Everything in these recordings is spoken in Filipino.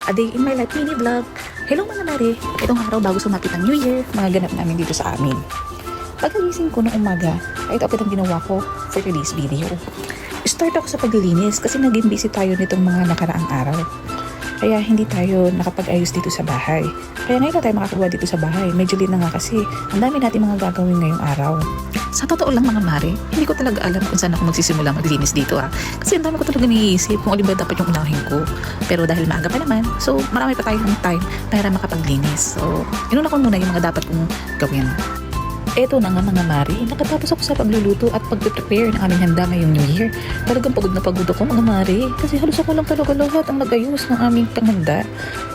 A Day in My Life mini vlog. Hello mga mare, itong araw bago sumapit ang New Year, mga ganap namin dito sa amin. Pagkagising ko ng umaga, ay ito agad ang ginawa ko for today's video. Start ako sa paglilinis kasi naging busy tayo nitong mga nakaraang araw. Kaya hindi tayo nakapag-ayos dito sa bahay. Kaya ngayon na tayo makakagawa dito sa bahay. Medyo late na nga kasi ang dami natin mga gagawin ngayong araw. Sa totoo lang mga mare, hindi ko talaga alam kung saan ako magsisimula maglinis dito Kasi ang dami ko talaga naiisip kung alin ba dapat yung unahin ko. Pero dahil maaga pa naman, so marami pa tayong time para makapaglinis. So, inuna ko muna yung mga dapat kong gawin. Eto na nga mga mari, nakatapos ako sa pagluluto at pag-prepare ng aming handa ngayong New Year. Talagang pagod na pagod ako mga mari, kasi halos ako lang talaga lahat ang nag-ayos ng aming panghanda.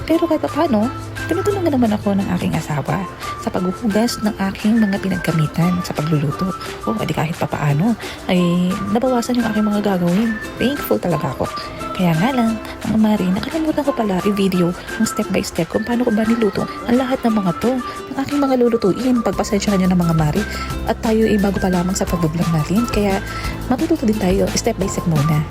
Pero kahit paano, tinutulungan naman ako ng aking asawa sa paghuhugas ng aking mga pinagkamitan sa pagluluto. Edi kahit papaano, ay nabawasan yung aking mga gagawin. Thankful talaga ako. Kaya nga lang, mga mari, nakalimutan ko pala i-video ng step by step kung paano ko ba niluto ang lahat ng mga to, ng aking mga lulutuin. Pagpasensya nyo ng mga mari. At tayo ay bago pa lamang sa pag-vlog natin. Kaya matututo din tayo step by step muna.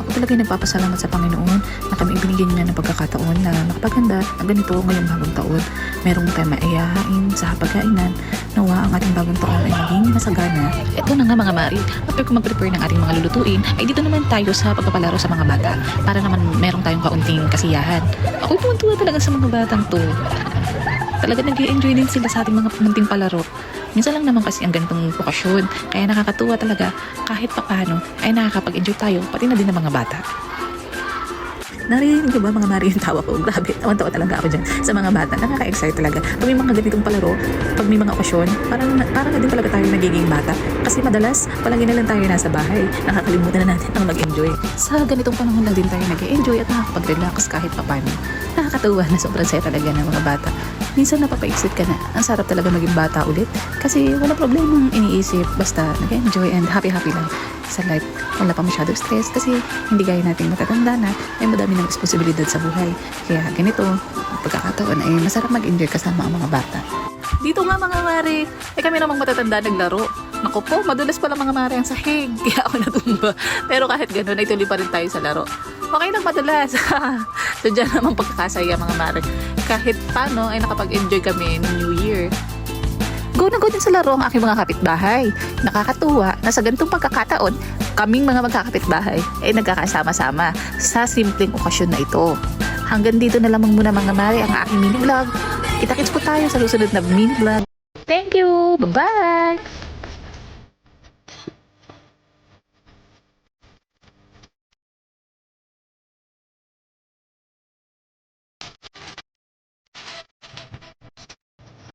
Ako talaga nagpapasalamat sa Panginoon na kami ibinigyan niya ng pagkakataon na makapaghanda ng ganito ngayong bagong taon. Merong tayo maiyahain sa pagkainan. Nawa ang ating bagong taon ay maging masagana. Ito na nga mga mari, after ko mag-prepare ng ating mga lulutuin, ay dito naman tayo sa pagpapalaro sa mga bata para naman merong tayong kaunting kasiyahan. Ako'y tuwan-tuwa talaga sa mga batang to. Talaga nag-i-enjoy din sila sa ating mga munting palaro. Minsan lang naman kasi ang ganitong okasyon, kaya nakakatuwa talaga kahit papaano ay nakakapag-enjoy tayo pati na din ng mga bata. Narinig ko ba mga mari yung tawa ko? Grabe, tawan-tawa talaga ako dyan sa mga bata. Nakaka-excite talaga. Pag may mga ganitong palaro, pag may mga okasyon, parang na din talaga tayo nagiging bata. Kasi madalas, palagi na lang tayo nasa bahay. Nakakalimutan na natin ang mag-enjoy. Sa ganitong panahon lang din tayo nag-enjoy at nakakapag-relax kahit papano. Nakakatuwa na sobrang saya talaga ng mga bata. Minsan napapaisip ka na, ang sarap talaga maging bata ulit. Kasi wala problemang iniisip, basta nag-enjoy and happy-happy lang sa life. Wala pa masyado stress kasi hindi gaya nating matatanda na ay madami ng responsibilidad sa buhay. Kaya ganito, pagkakataon ay masarap mag-enjoy kasama ang mga bata. Dito nga mga mare, ay kami namang matatanda naglaro. Naku po, madulas pala mga mare ang sahig. Kaya ako natumba. Pero kahit ganun, ay tuloy pa rin tayo sa laro. Okay lang madulas. So dyan namang pagkakasaya mga mare. Kahit paano ay nakapag-enjoy kami ng New Year. Go na go din sa laro ang aking mga kapitbahay. Nakakatuwa na sa ganitong pagkakataon, kaming mga magkakapitbahay ay nagkakasama-sama sa simpleng okasyon na ito. Hanggang dito na lamang muna mga mare ang aking mini vlog. Kita-kits po tayo sa susunod na mini vlog. Thank you! Bye-bye!